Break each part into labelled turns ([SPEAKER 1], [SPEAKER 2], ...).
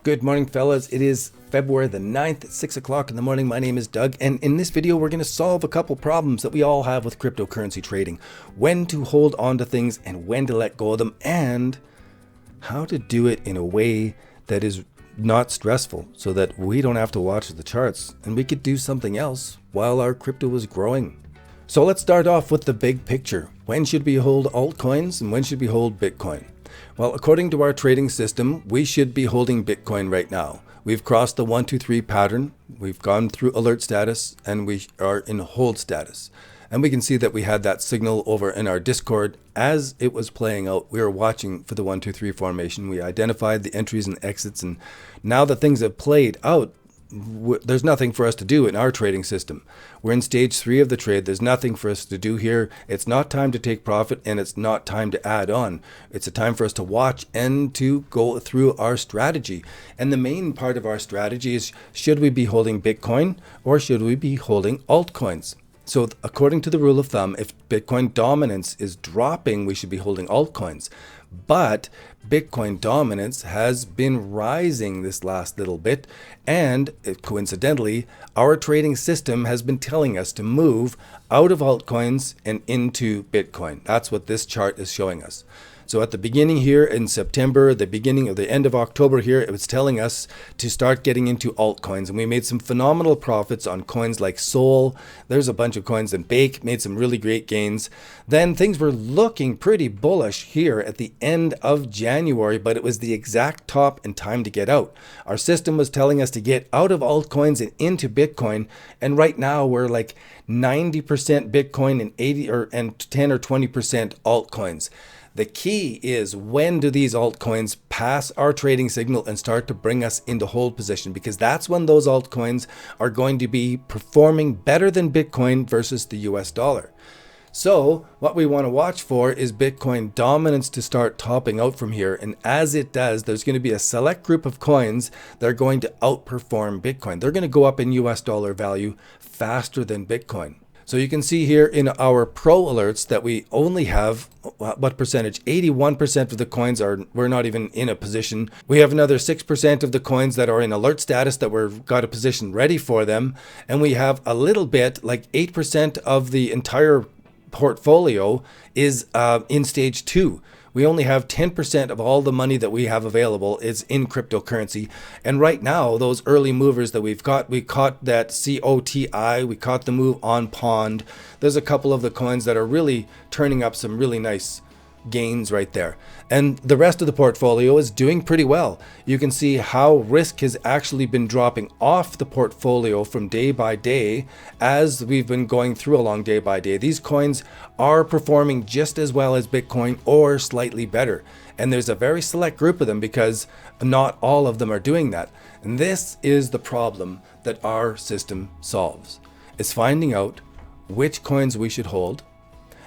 [SPEAKER 1] Good morning, fellas. It is February the 9th at 6 o'clock in the morning. My name is Doug, and in this video, we're going to solve a couple problems that we all have with cryptocurrency trading. When to hold on to things and when to let go of them, and how to do it in a way that is not stressful so that we don't have to watch the charts and we could do something else while our crypto is growing. So let's start off with the big picture. When should we hold altcoins and when should we hold Bitcoin? Well, according to our trading system, we should be holding Bitcoin right now. We've crossed the 1, 2, 3 pattern. We've gone through alert status and we are in hold status. And we can see that we had that signal over in our Discord as it was playing out. We were watching for the 1, 2, 3 formation. We identified the entries and exits. And now that things have played out, there's nothing for us to do in our trading system. We're in stage 3 of the trade. There's nothing for us to do here. It's not time to take profit and it's not time to add on. It's a time for us to watch and to go through our strategy. And the main part of our strategy is, should we be holding Bitcoin or should we be holding altcoins? So according to the rule of thumb, if Bitcoin dominance is dropping, we should be holding altcoins. But Bitcoin dominance has been rising this last little bit, and coincidentally, our trading system has been telling us to move out of altcoins and into Bitcoin. That's what this chart is showing us. So at the beginning here in September, the beginning of the end of October here, it was telling us to start getting into altcoins. And we made some phenomenal profits on coins like Sol. There's a bunch of coins and Bake made some really great gains. Then things were looking pretty bullish here at the end of January, but it was the exact top and time to get out. Our system was telling us to get out of altcoins and into Bitcoin. And right now we're like 90% Bitcoin and 10 or 20% altcoins. The key is, when do these altcoins pass our trading signal and start to bring us into hold position? Because that's when those altcoins are going to be performing better than Bitcoin versus the US dollar. So what we want to watch for is Bitcoin dominance to start topping out from here. And as it does, there's going to be a select group of coins that are going to outperform Bitcoin. They're going to go up in US dollar value faster than Bitcoin. So you can see here in our pro alerts that we only have, what percentage? 81% of the coins we're not even in a position. We have another 6% of the coins that are in alert status that we've got a position ready for them. And we have a little bit, like 8% of the entire portfolio is in stage 2. We only have 10% of all the money that we have available is in cryptocurrency. And right now, those early movers that we caught that COTI, we caught the move on Pond. There's a couple of the coins that are really turning up some really nice gains right there. And the rest of the portfolio is doing pretty well. You can see how risk has actually been dropping off the portfolio from day by day as we've been going through along day by day. These coins are performing just as well as Bitcoin or slightly better. And there's a very select group of them because not all of them are doing that. And this is the problem that our system solves, is finding out which coins we should hold.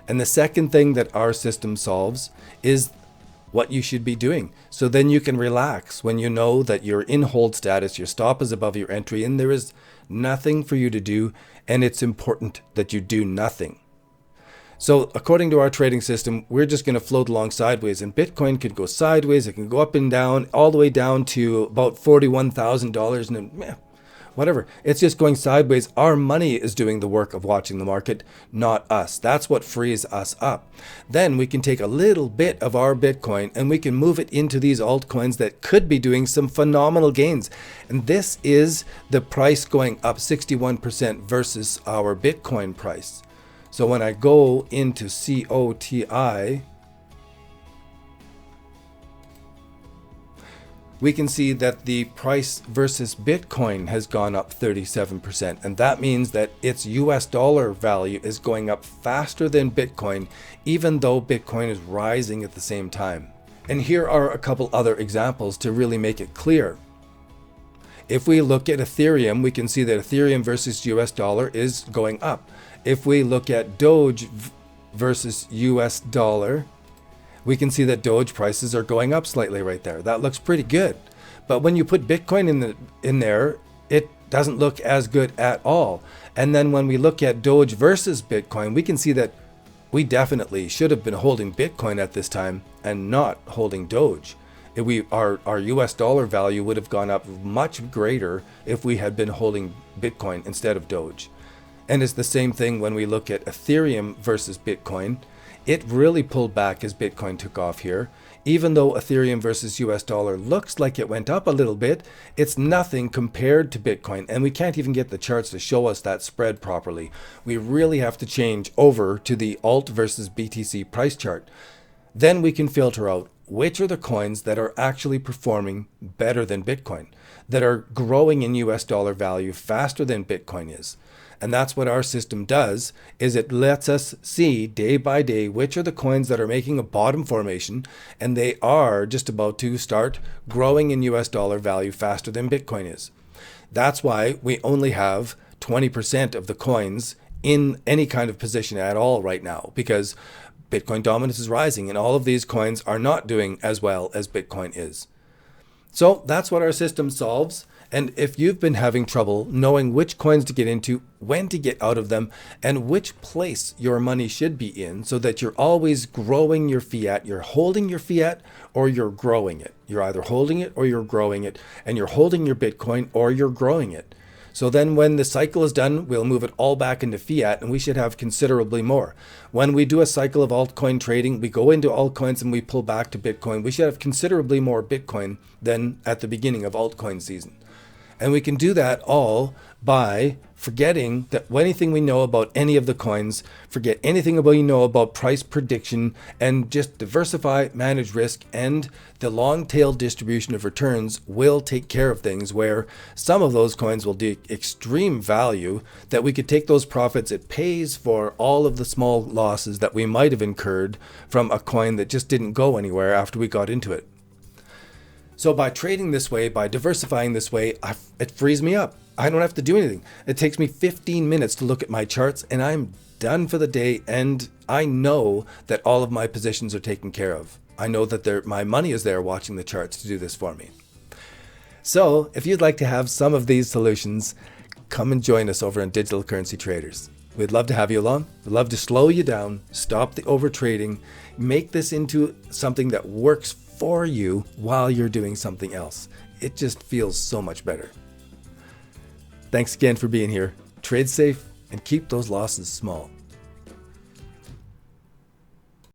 [SPEAKER 1] And the second thing that our system solves is what you should be doing. So then you can relax when you know that you're in hold status, your stop is above your entry, and there is nothing for you to do. And it's important that you do nothing. So according to our trading system, we're just going to float along sideways, and Bitcoin could go sideways. It can go up and down all the way down to about $41,000 and then whatever. It's just going sideways. Our money is doing the work of watching the market, not us. That's what frees us up. Then we can take a little bit of our Bitcoin and we can move it into these altcoins that could be doing some phenomenal gains. And this is the price going up 61% versus our Bitcoin price. So when I go into COTI, we can see that the price versus Bitcoin has gone up 37%. And that means that its US dollar value is going up faster than Bitcoin, even though Bitcoin is rising at the same time. And here are a couple other examples to really make it clear. If we look at Ethereum, we can see that Ethereum versus US dollar is going up. If we look at Doge versus US dollar, we can see that Doge prices are going up slightly right there. That looks pretty good. But when you put Bitcoin in there, it doesn't look as good at all. And then when we look at Doge versus Bitcoin, we can see that we definitely should have been holding Bitcoin at this time and not holding Doge. Our US dollar value would have gone up much greater if we had been holding Bitcoin instead of Doge. And it's the same thing when we look at Ethereum versus Bitcoin. It really pulled back as Bitcoin took off here. Even though Ethereum versus US dollar looks like it went up a little bit, it's nothing compared to Bitcoin. And we can't even get the charts to show us that spread properly. We really have to change over to the Alt versus BTC price chart. Then we can filter out which are the coins that are actually performing better than Bitcoin, that are growing in US dollar value faster than Bitcoin is. And that's what our system does, is it lets us see day by day which are the coins that are making a bottom formation, and they are just about to start growing in US dollar value faster than Bitcoin is. That's why we only have 20% of the coins in any kind of position at all right now, because Bitcoin dominance is rising and all of these coins are not doing as well as Bitcoin is. So that's what our system solves. And if you've been having trouble knowing which coins to get into, when to get out of them, and which place your money should be in so that you're always growing your fiat, you're holding your fiat or you're growing it. You're either holding it or you're growing it, and you're holding your Bitcoin or you're growing it. So then when the cycle is done, we'll move it all back into fiat and we should have considerably more. When we do a cycle of altcoin trading, we go into altcoins and we pull back to Bitcoin. We should have considerably more Bitcoin than at the beginning of altcoin season. And we can do that all by forgetting that anything we know about any of the coins, forget anything we know about price prediction, and just diversify, manage risk, and the long tail distribution of returns will take care of things where some of those coins will do extreme value that we could take those profits. It pays for all of the small losses that we might have incurred from a coin that just didn't go anywhere after we got into it. So by trading this way, by diversifying this way, it frees me up. I don't have to do anything. It takes me 15 minutes to look at my charts and I'm done for the day. And I know that all of my positions are taken care of. I know that my money is there watching the charts to do this for me. So if you'd like to have some of these solutions, come and join us over on Digital Currency Traders. We'd love to have you along. We'd love to slow you down, stop the over trading, make this into something that works for you while you're doing something else. It just feels so much better. Thanks again for being here. Trade safe and keep those losses small.